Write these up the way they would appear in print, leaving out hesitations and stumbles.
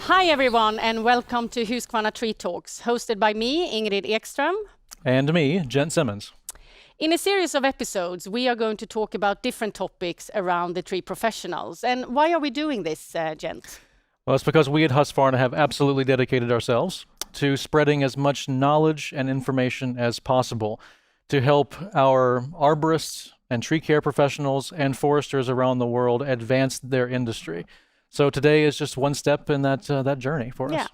Hi everyone and welcome to Husqvarna Tree Talks, hosted by me, Ingrid Ekström. And me, Jen Simmons. In a series of episodes, we are going to talk about different topics around the tree professionals. And why are we doing this, Jen? Well, it's because we at Husqvarna have absolutely dedicated ourselves to spreading as much knowledge and information as possible to help our arborists and tree care professionals and foresters around the world advance their industry. So today is just one step in that journey for us.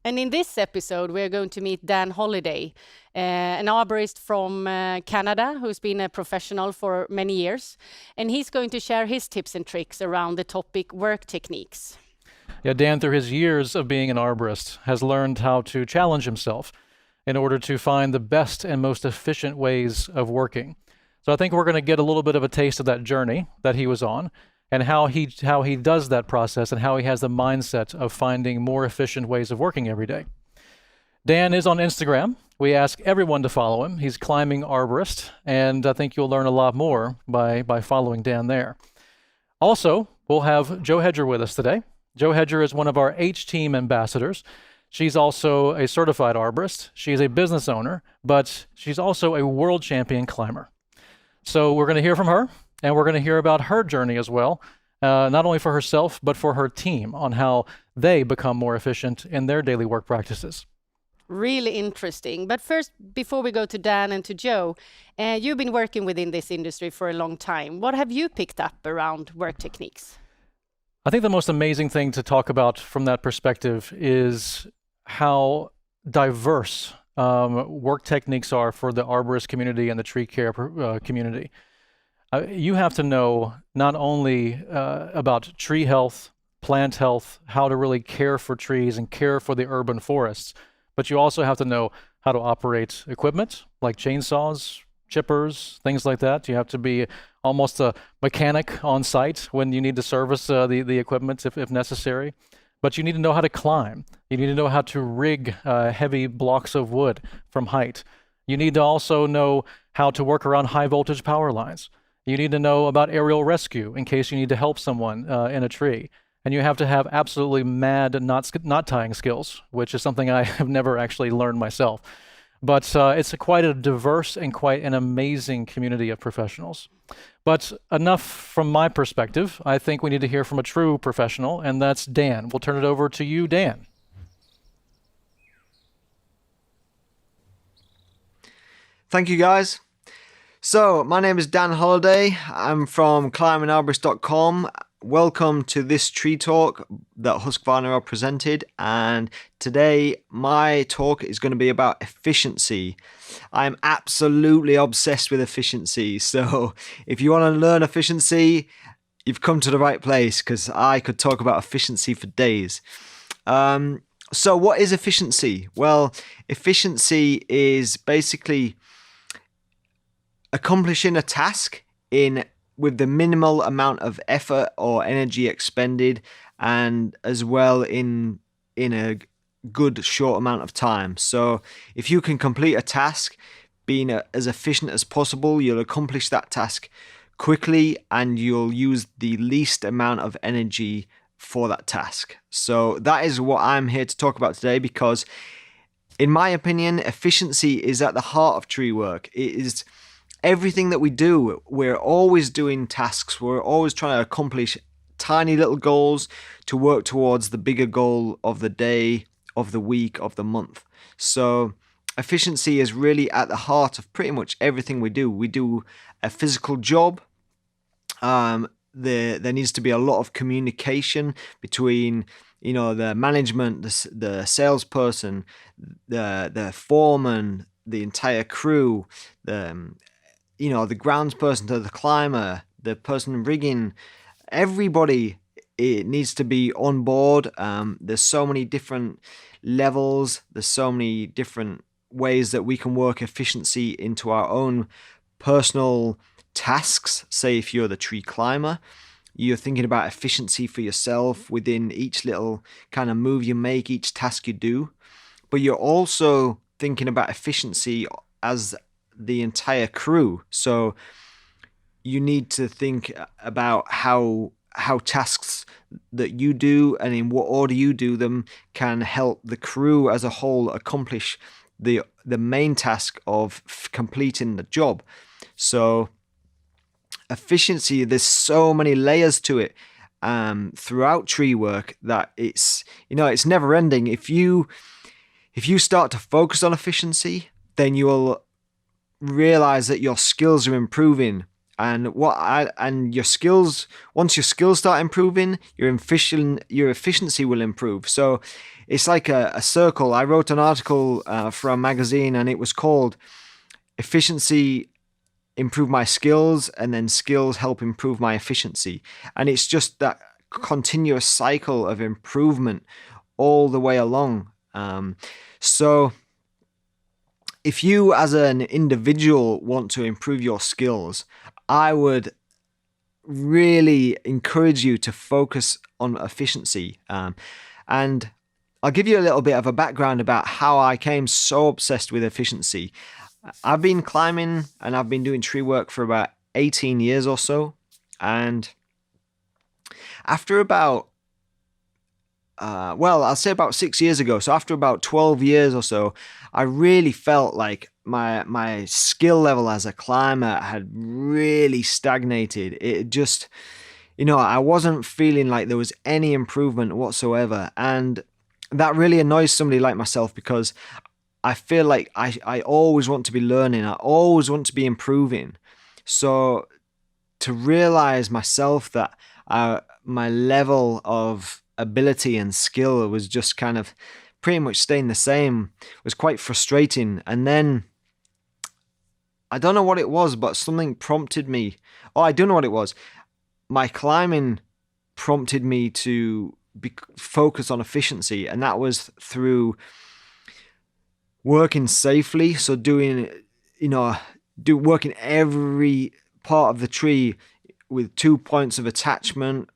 And in this episode, we're going to meet Dan Holliday, an arborist from Canada who's been a professional for many years. And he's going to share his tips and tricks around the topic work techniques. Yeah, Dan, through his years of being an arborist, has learned how to challenge himself in order to find the best and most efficient ways of working. So I think we're going to get a little bit of a taste of that journey that he was on, and how he does that process and how he has the mindset of finding more efficient ways of working every day. Dan is on Instagram. We ask everyone to follow him. He's Climbing Arborist, and I think you'll learn a lot more by following Dan there. Also, we'll have Jo Hedger with us today. Jo Hedger is one of our H-Team ambassadors. She's also a certified arborist. She's a business owner, but she's also a world champion climber. So we're going to hear from her. And we're going to hear about her journey as well, not only for herself, but for her team on how they become more efficient in their daily work practices. Really interesting. But first, before we go to Dan and to Jo, you've been working within this industry for a long time. What have you picked up around work techniques? I think the most amazing thing to talk about from that perspective is how diverse work techniques are for the arborist community and the tree care community. You have to know not only about tree health, plant health, how to really care for trees and care for the urban forests, but you also have to know how to operate equipment like chainsaws, chippers, things like that. You have to be almost a mechanic on site when you need to service the equipment if necessary. But you need to know how to climb. You need to know how to rig heavy blocks of wood from height. You need to also know how to work around high voltage power lines. You need to know about aerial rescue in case you need to help someone in a tree. And you have to have absolutely mad knot tying skills, which is something I have never actually learned myself. But it's quite a diverse and quite an amazing community of professionals. But enough from my perspective. I think we need to hear from a true professional, and that's Dan. We'll turn it over to you, Dan. Thank you, guys. So, my name is Dan Holliday. I'm from climbingarborist.com. Welcome to this tree talk that Husqvarna are presented, and today my talk is going to be about efficiency. I'm absolutely obsessed with efficiency, so if you want to learn efficiency, you've come to the right place, because I could talk about efficiency for days. So what is efficiency? Well, efficiency is basically accomplishing a task with the minimal amount of effort or energy expended, and as well in a good short amount of time. So if you can complete a task being as efficient as possible, you'll accomplish that task quickly and you'll use the least amount of energy for that task. So that is what I'm here to talk about today, because in my opinion, efficiency is at the heart of tree work. It is everything that we do. We're always doing tasks. We're always trying to accomplish tiny little goals to work towards the bigger goal of the day, of the week, of the month. So efficiency is really at the heart of pretty much everything we do. We do a physical job. There needs to be a lot of communication between the management, the salesperson, the foreman, the entire crew, the groundsperson to the climber, the person rigging, everybody, it needs to be on board. There's so many different levels. There's so many different ways that we can work efficiency into our own personal tasks. Say if you're the tree climber, you're thinking about efficiency for yourself within each little kind of move you make, each task you do. But you're also thinking about efficiency as the entire crew. So you need to think about how tasks that you do and in what order you do them can help the crew as a whole accomplish the main task of completing the job. So efficiency, there's so many layers to it throughout tree work that it's never ending. If you start to focus on efficiency, then you'll realize that your skills are improving. And your skills, once your skills start improving, your efficiency will improve. So it's like a circle. I wrote an article for a magazine, and it was called "Efficiency Improve My Skills," and then skills help improve my efficiency. And it's just that continuous cycle of improvement all the way along. So if you as an individual want to improve your skills, I would really encourage you to focus on efficiency. And I'll give you a little bit of a background about how I became so obsessed with efficiency. I've been climbing and I've been doing tree work for about 18 years or so. And after about, I'll say about 6 years ago, so after about 12 years or so, I really felt like my skill level as a climber had really stagnated. It just, I wasn't feeling like there was any improvement whatsoever. And that really annoys somebody like myself, because I feel like I always want to be learning. I always want to be improving. So to realize myself that my level of ability and skill was just kind of pretty much staying the same was quite frustrating. And then I don't know what it was, but something prompted me. Oh, I do know what it was. My climbing prompted me to focus on efficiency, and that was through working safely. So working every part of the tree with 2 points of attachment,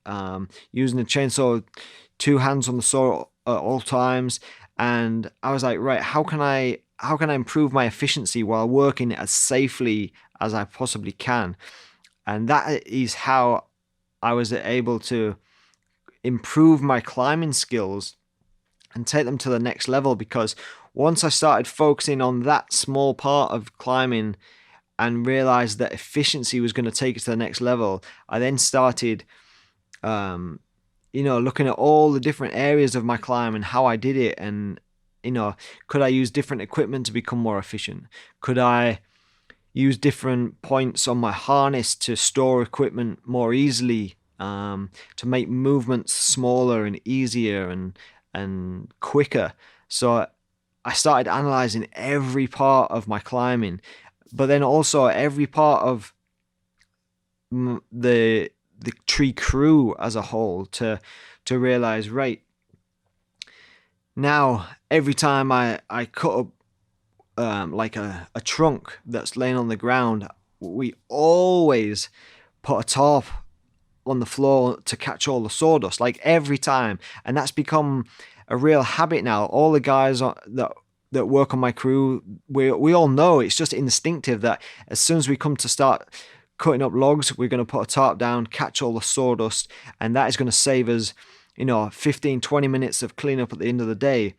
using a chainsaw, 2 hands on the saw at all times. And I was like, right, how can I improve my efficiency while working as safely as I possibly can? And that is how I was able to improve my climbing skills and take them to the next level. Because once I started focusing on that small part of climbing and realized that efficiency was going to take us to the next level, I then started looking at all the different areas of my climb and how I did it. And could I use different equipment to become more efficient? Could I use different points on my harness to store equipment more easily, to make movements smaller and easier and quicker? So I started analyzing every part of my climbing, but then also every part of the tree crew as a whole, to realize, right, now every time I cut up like a trunk that's laying on the ground, we always put a tarp on the floor to catch all the sawdust, like every time. And that's become a real habit now. All the guys that work on my crew, we all know, it's just instinctive that as soon as we come to start cutting up logs, we're going to put a tarp down, catch all the sawdust, and that is going to save us 15-20 minutes of cleanup at the end of the day.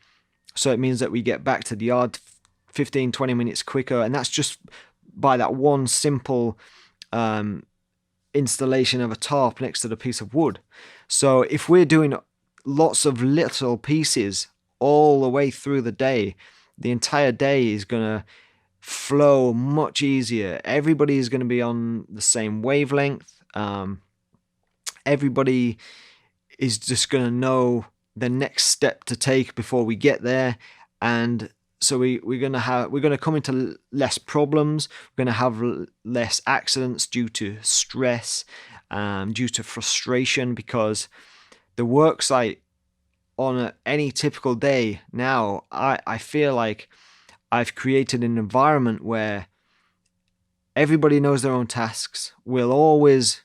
So it means that we get back to the yard 15-20 minutes quicker, and that's just by that one simple installation of a tarp next to the piece of wood. So if we're doing lots of little pieces all the way through the day, the entire day is going to flow much easier. Everybody is going to be on the same wavelength. Everybody is just going to know the next step to take before we get there. And so we're going to come into less problems. We're going to have less accidents due to stress, due to frustration, because the work site on any typical day now, I feel like I've created an environment where everybody knows their own tasks. We'll always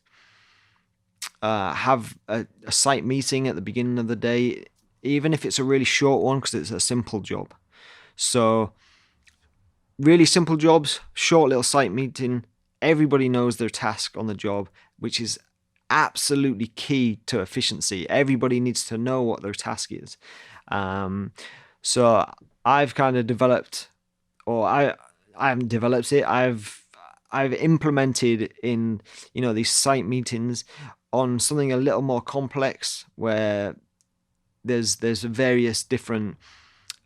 have a site meeting at the beginning of the day, even if it's a really short one, because it's a simple job. So really simple jobs, short little site meeting, everybody knows their task on the job, which is absolutely key to efficiency. Everybody needs to know what their task is. So I've kind of developed, or I haven't developed it. I've implemented in these site meetings on something a little more complex, where there's various different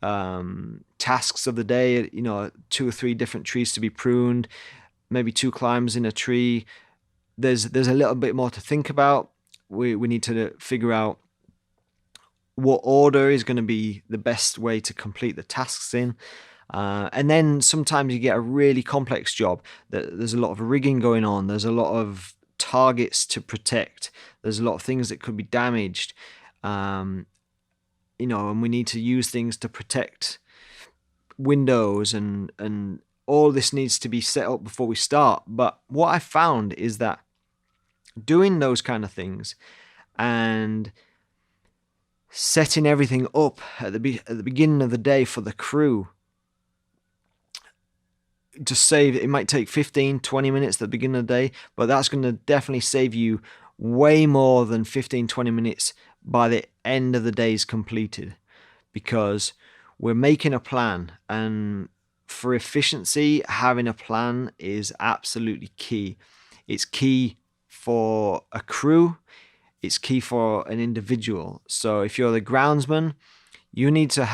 tasks of the day. 2 or 3 different trees to be pruned, maybe 2 climbs in a tree. There's a little bit more to think about. We need to figure out what order is going to be the best way to complete the tasks in. And then sometimes you get a really complex job. There's a lot of rigging going on. There's a lot of targets to protect. There's a lot of things that could be damaged. And we need to use things to protect windows, and all this needs to be set up before we start. But what I found is that doing those kind of things and setting everything up at the beginning of the day for the crew, it might take 15-20 minutes at the beginning of the day, but that's going to definitely save you way more than 15-20 minutes by the end of the day is completed, because we're making a plan. And for efficiency, having a plan is absolutely key. It's key for a crew. It's key for an individual. So if you're the groundsman, you need to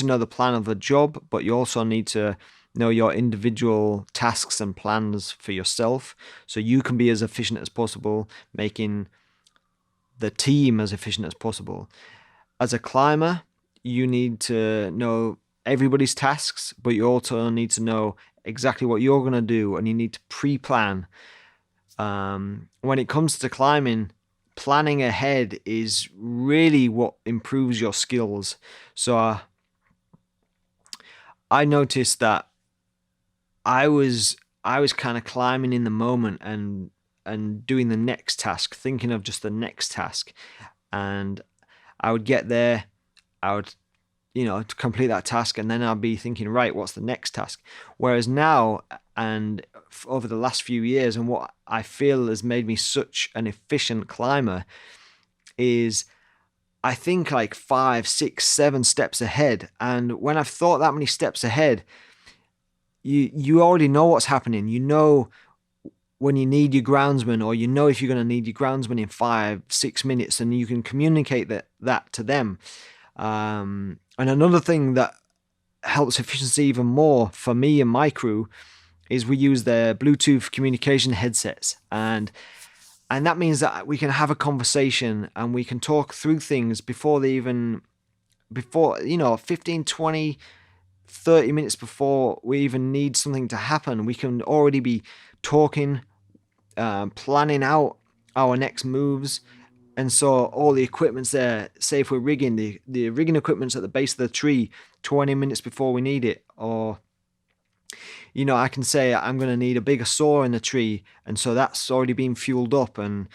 know the plan of the job, but you also need to know your individual tasks and plans for yourself, so you can be as efficient as possible, making the team as efficient as possible. As a climber, you need to know everybody's tasks, but you also need to know exactly what you're going to do, and you need to pre-plan. When it comes to climbing, planning ahead is really what improves your skills. So I noticed that I was kind of climbing in the moment and doing the next task, thinking of just the next task. And I would get there, I would, to complete that task, and then I'd be thinking, right, what's the next task? Whereas now, and over the last few years, and what I feel has made me such an efficient climber is I think like 5, 6, 7 steps ahead. And when I've thought that many steps ahead, you already know what's happening. You know when you need your groundsman, or if you're going to need your groundsman in 5-6 minutes, and you can communicate that to them. And another thing that helps efficiency even more for me and my crew is we use their Bluetooth communication headsets, and that means that we can have a conversation and we can talk through things before 15, 20, 30 minutes before we even need something to happen. We can already be talking, planning out our next moves. And so all the equipment's there. Say if we're rigging, the rigging equipment's at the base of the tree 20 minutes before we need it. Or, I can say I'm going to need a bigger saw in the tree, and so that's already been fueled up, and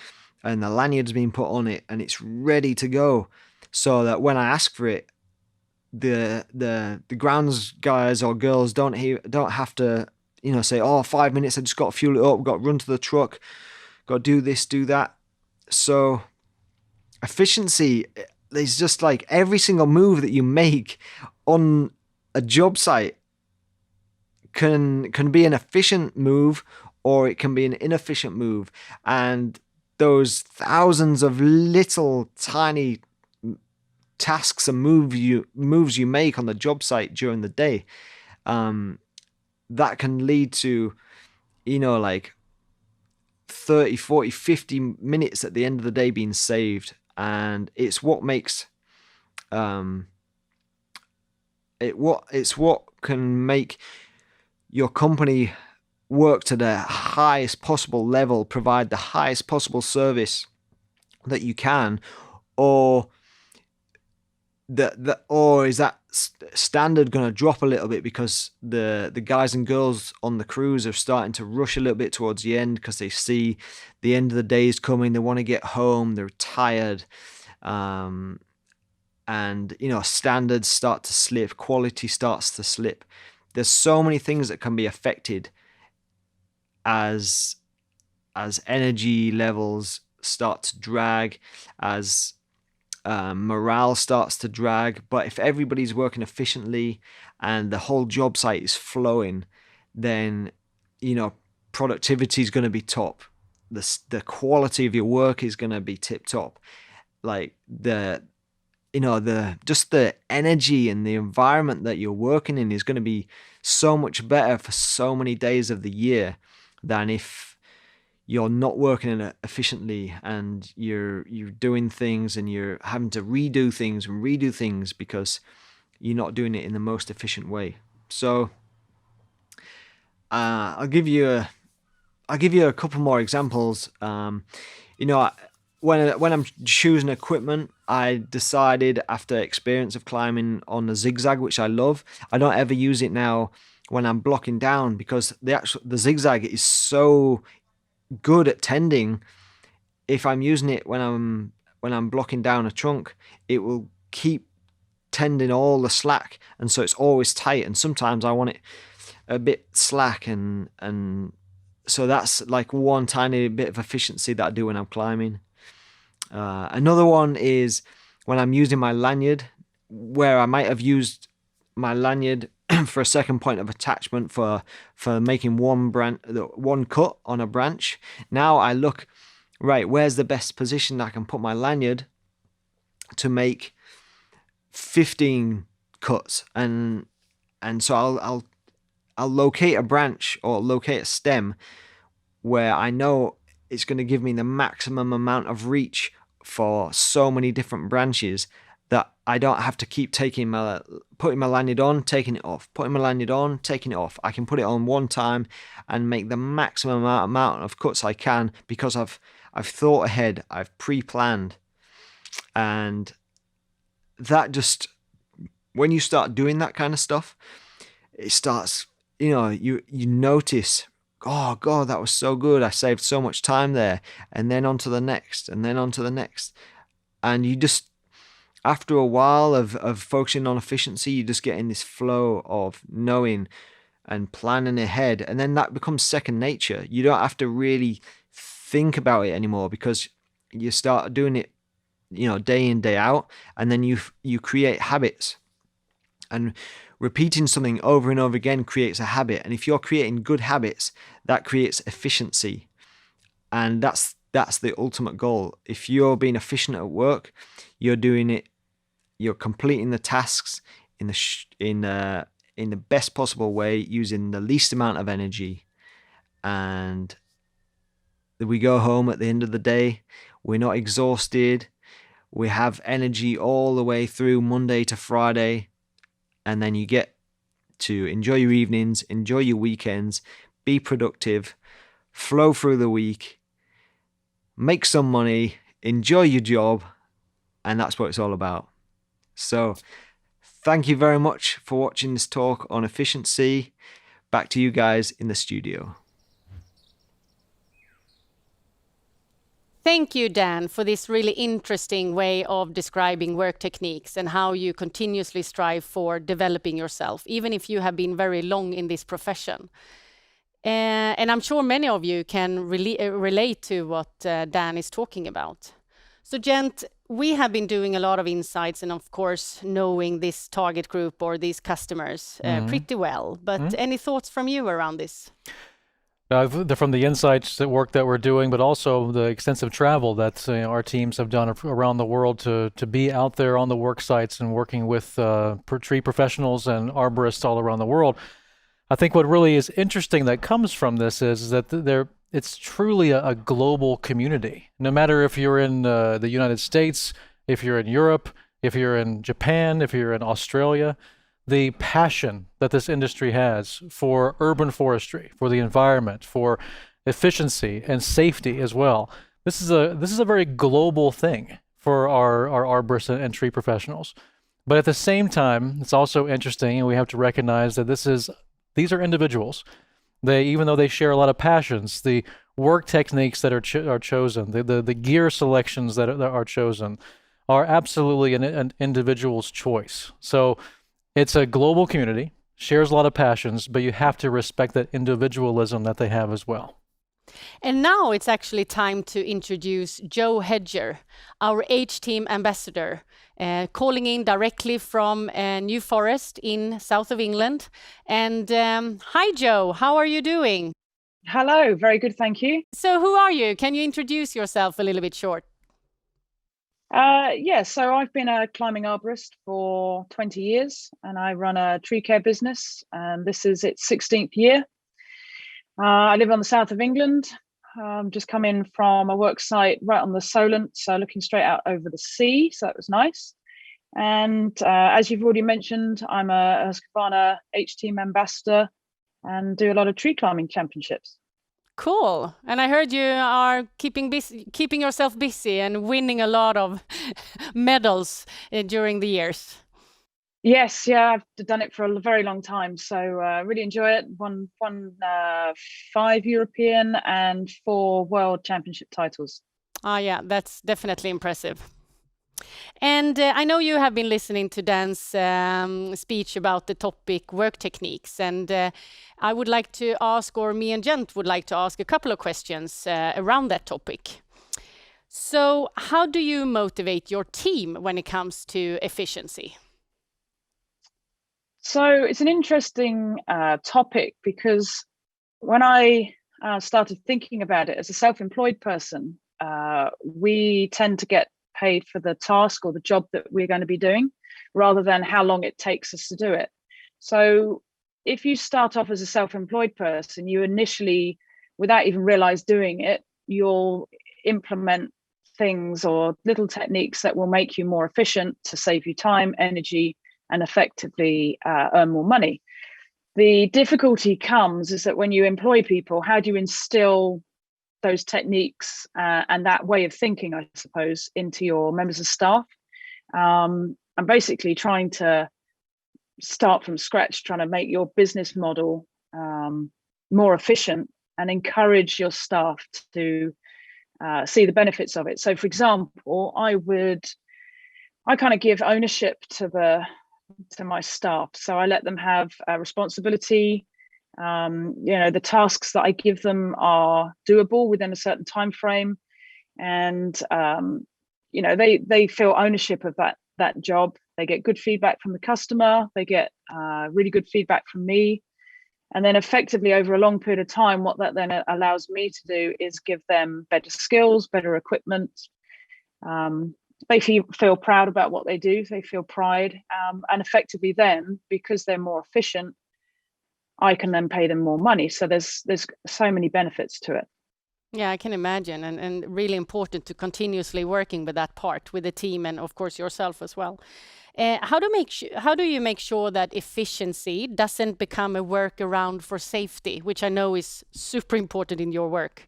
the lanyard's been put on it, and it's ready to go. So that when I ask for it, the grounds guys or girls don't have to say, 5 minutes, I just got to fuel it up, got to run to the truck, got to do this, do that. So efficiency is just like every single move that you make on a job site can be an efficient move, or it can be an inefficient move. And those thousands of little tiny tasks and moves you make on the job site during the day, that can lead to like 30, 40, 50 minutes at the end of the day being saved. And it's what makes it's what can make your company work to the highest possible level, provide the highest possible service that you can, or is that standard going to drop a little bit because the guys and girls on the crews are starting to rush a little bit towards the end because they see the end of the day is coming, they want to get home, they're tired, and standards start to slip, quality starts to slip. There's so many things that can be affected as as energy levels start to drag, as morale starts to drag. But if everybody's working efficiently and the whole job site is flowing, then productivity is going to be top. The quality of your work is going to be tip top. Like the energy and the environment that you're working in is going to be so much better for so many days of the year than if you're not working efficiently and you're doing things and you're having to redo things because you're not doing it in the most efficient way. So I'll give you a couple more examples. When I'm choosing equipment, I decided after experience of climbing on the zigzag, which I love, I don't ever use it now when I'm blocking down, because the zigzag is so good at tending. If I'm using it when I'm blocking down a trunk, it will keep tending all the slack, and so it's always tight. And sometimes I want it a bit slack, and so that's like one tiny bit of efficiency that I do when I'm climbing. Another one is when I'm using my lanyard, where I might have used my lanyard for a second point of attachment for making one cut on a branch. Now I look, right, where's the best position I can put my lanyard to make 15 cuts, and so I'll locate a branch or locate a stem where I know it's going to give me the maximum amount of reach for so many different branches that I don't have to keep putting my lanyard on, taking it off, putting my lanyard on, taking it off. I can put it on one time and make the maximum amount of cuts I can, because I've thought ahead, I've pre-planned. And that just, when you start doing that kind of stuff, it starts, you notice, oh God, that was so good. I saved so much time there. And then on to the next, and then on to the next. And you just, after a while of focusing on efficiency, you just get in this flow of knowing and planning ahead. And then that becomes second nature. You don't have to really think about it anymore, because you start doing it, day in, day out. And then you create habits. And repeating something over and over again creates a habit. And if you're creating good habits, that creates efficiency. And that's the ultimate goal. If you're being efficient at work, you're doing it, you're completing the tasks in the best possible way, using the least amount of energy. And we go home at the end of the day, we're not exhausted. We have energy all the way through Monday to Friday. And then you get to enjoy your evenings, enjoy your weekends, be productive, flow through the week, make some money, enjoy your job, and that's what it's all about. So thank you very much for watching this talk on efficiency. Back to you guys in the studio. Thank you, Dan, for this really interesting way of describing work techniques and how you continuously strive for developing yourself, even if you have been very long in this profession. And I'm sure many of you can relate to what Dan is talking about. So, Gent, we have been doing a lot of insights and, of course, knowing this target group or these customers pretty well. But any thoughts from you around this? From the insights, the work that we're doing, but also the extensive travel that our teams have done around the world to be out there on the work sites and working with tree professionals and arborists all around the world. I think what really is interesting that comes from this is that it's truly a global community. No matter if you're in the United States, if you're in Europe, if you're in Japan, if you're in Australia, the passion that this industry has for urban forestry, for the environment, for efficiency and safety as well. This is a very global thing for our arborists and tree professionals. But at the same time, it's also interesting, and we have to recognize that these are individuals. Even though they share a lot of passions, the work techniques that are chosen, the gear selections that are chosen, are absolutely an individual's choice. So it's a global community, shares a lot of passions, but you have to respect that individualism that they have as well. And now it's actually time to introduce Joe Hedger, our H-Team ambassador, calling in directly from New Forest in south of England. And hi, Joe, how are you doing? Hello, very good, thank you. So who are you? Can you introduce yourself a little bit short? So I've been a climbing arborist for 20 years and I run a tree care business, and this is its 16th year. I live on the south of England. Just come in from a work site right on the Solent, so looking straight out over the sea, so that was nice. And as you've already mentioned, I'm a Husqvarna H-Team ambassador and do a lot of tree climbing championships. Cool. And I heard you are keeping yourself busy and winning a lot of medals during the years. Yes, yeah, I've done it for a very long time, so really enjoy it. Won 5 European and 4 World Championship titles. Ah, yeah, that's definitely impressive. And I know you have been listening to Dan's speech about the topic work techniques, and I would like to ask, or me and Gent would like to ask a couple of questions around that topic. So how do you motivate your team when it comes to efficiency? So it's an interesting topic, because when I started thinking about it as a self-employed person, we tend to get paid for the task or the job that we're going to be doing rather than how long it takes us to do it. So if you start off as a self-employed person, you initially, without even realize doing it, you'll implement things or little techniques that will make you more efficient to save you time, energy, and effectively earn more money. The difficulty comes is that when you employ people, how do you instill those techniques and that way of thinking, I suppose, into your members of staff? I'm basically trying to start from scratch, trying to make your business model more efficient and encourage your staff to see the benefits of it. So, for example, I kind of give ownership to my staff. So I let them have a responsibility. The tasks that I give them are doable within a certain time frame, and they feel ownership of that job. They get good feedback from the customer. They get really good feedback from me, and then effectively over a long period of time, what that then allows me to do is give them better skills, better equipment. They feel proud about what they do. They feel pride, and effectively then, because they're more efficient, I can then pay them more money. So there's so many benefits to it. Yeah, I can imagine, and really important to continuously working with that part with the team and of course yourself as well. How do you make sure that efficiency doesn't become a workaround for safety, which I know is super important in your work?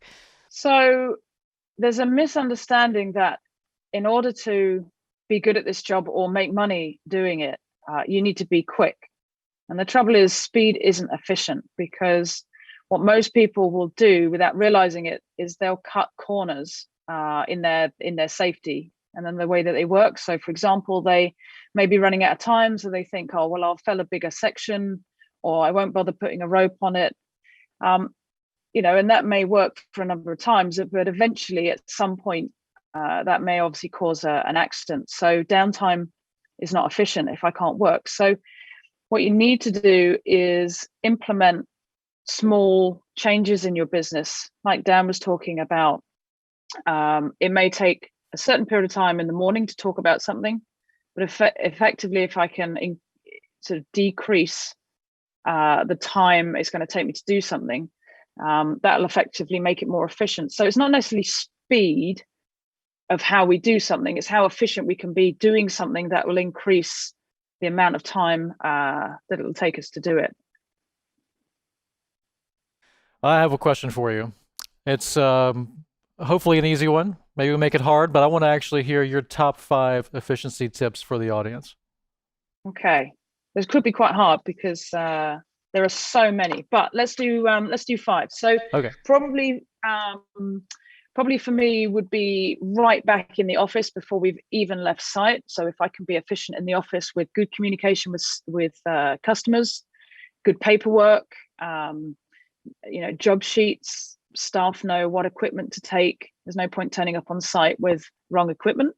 So there's a misunderstanding that in order to be good at this job or make money doing it, you need to be quick. And the trouble is, speed isn't efficient, because what most people will do without realizing it is they'll cut corners in their safety and then the way that they work. So, for example, they may be running out of time, so they think, oh, well, I'll fell a bigger section, or I won't bother putting a rope on it. And that may work for a number of times, but eventually at some point, that may obviously cause an accident. So downtime is not efficient if I can't work. So what you need to do is implement small changes in your business. Like Dan was talking about, it may take a certain period of time in the morning to talk about something, but effectively, if I can sort of decrease the time it's going to take me to do something, that'll effectively make it more efficient. So it's not necessarily speed of how we do something, it's how efficient we can be doing something that will increase the amount of time that it'll take us to do it. I have a question for you. It's hopefully an easy one. Maybe we'll make it hard, but I want to actually hear your top 5 efficiency tips for the audience. Okay. This could be quite hard because there are so many, but let's do 5. So okay. Probably for me would be right back in the office before we've even left site. So if I can be efficient in the office with good communication with customers, good paperwork, job sheets, staff know what equipment to take. There's no point turning up on site with wrong equipment.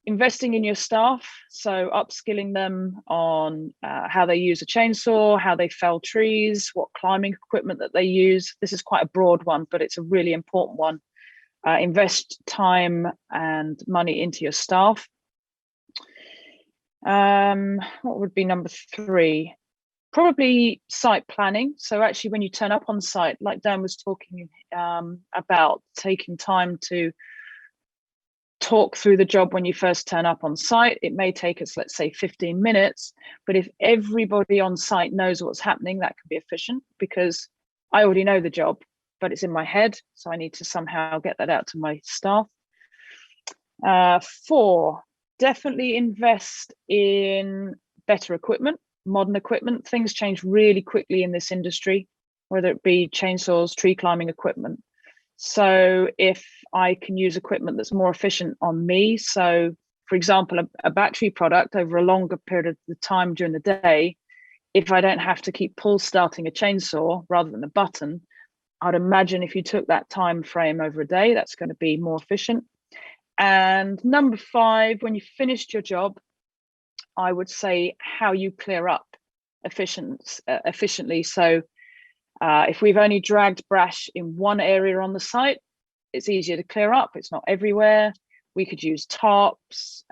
Investing in your staff, so upskilling them on how they use a chainsaw, how they fell trees, what climbing equipment that they use. This is quite a broad one, but it's a really important one. Invest time and money into your staff. What would be number 3? Probably site planning. So actually when you turn up on site, like Dan was talking about, taking time to talk through the job when you first turn up on site. It may take us, let's say, 15 minutes, but if everybody on site knows what's happening, that can be efficient, because I already know the job, but it's in my head, so I need to somehow get that out to my staff. 4, definitely invest in better equipment, modern equipment. Things change really quickly in this industry, whether it be chainsaws, tree climbing equipment. So if I can use equipment that's more efficient on me, so for example, a battery product over a longer period of time during the day, if I don't have to keep pull starting a chainsaw rather than a button, I'd imagine if you took that time frame over a day, that's going to be more efficient. And number 5, when you finished your job, I would say how you clear up efficiently. So if we've only dragged brash in one area on the site, it's easier to clear up. It's not everywhere. We could use tarps,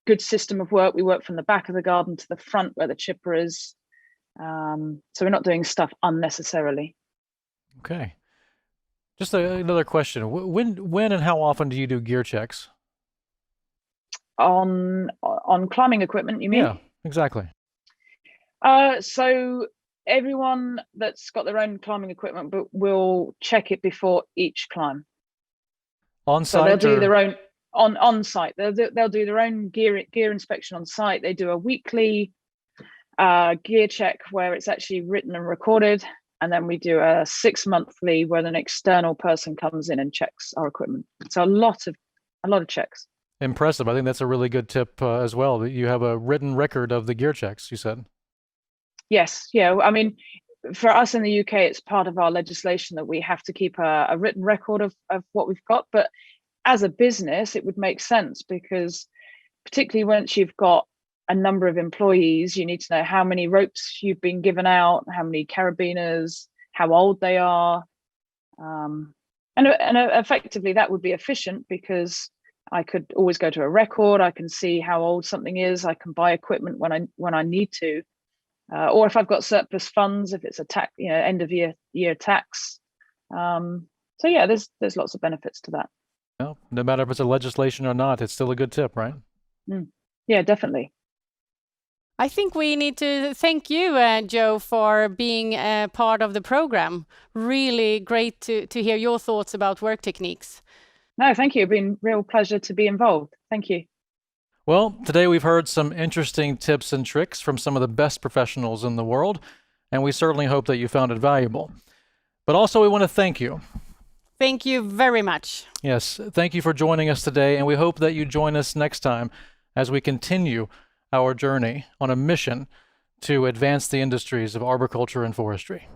good system of work. We work from the back of the garden to the front where the chipper is. So we're not doing stuff unnecessarily. Okay. Just another question. When and how often do you do gear checks? On climbing equipment, you mean? Yeah, exactly. So everyone that's got their own climbing equipment but will check it before each climb. On site? So they'll do their own on site. They'll do their own gear inspection on site. They do a weekly gear check where it's actually written and recorded, and then we do a 6-monthly where an external person comes in and checks our equipment. So a lot of checks. Impressive. I think that's a really good tip as well, that you have a written record of the gear checks, you said. Yes. Yeah. I mean, for us in the UK, it's part of our legislation that we have to keep a written record of what we've got. But as a business, it would make sense, because particularly once you've got a number of employees, you need to know how many ropes you've been given out, how many carabiners, how old they are. And effectively, that would be efficient, because I could always go to a record. I can see how old something is. I can buy equipment when I need to. Or if I've got surplus funds, if it's a tax, end of year tax. So yeah, there's lots of benefits to that. Well, no matter if it's a legislation or not, it's still a good tip, right? Yeah, definitely. I think we need to thank you, Joe, for being part of the program. Really great to hear your thoughts about work techniques. No, thank you. It's been a real pleasure to be involved. Thank you. Well, today we've heard some interesting tips and tricks from some of the best professionals in the world, and we certainly hope that you found it valuable. But also we want to thank you. Thank you very much. Yes, thank you for joining us today, and we hope that you join us next time as we continue our journey on a mission to advance the industries of arboriculture and forestry.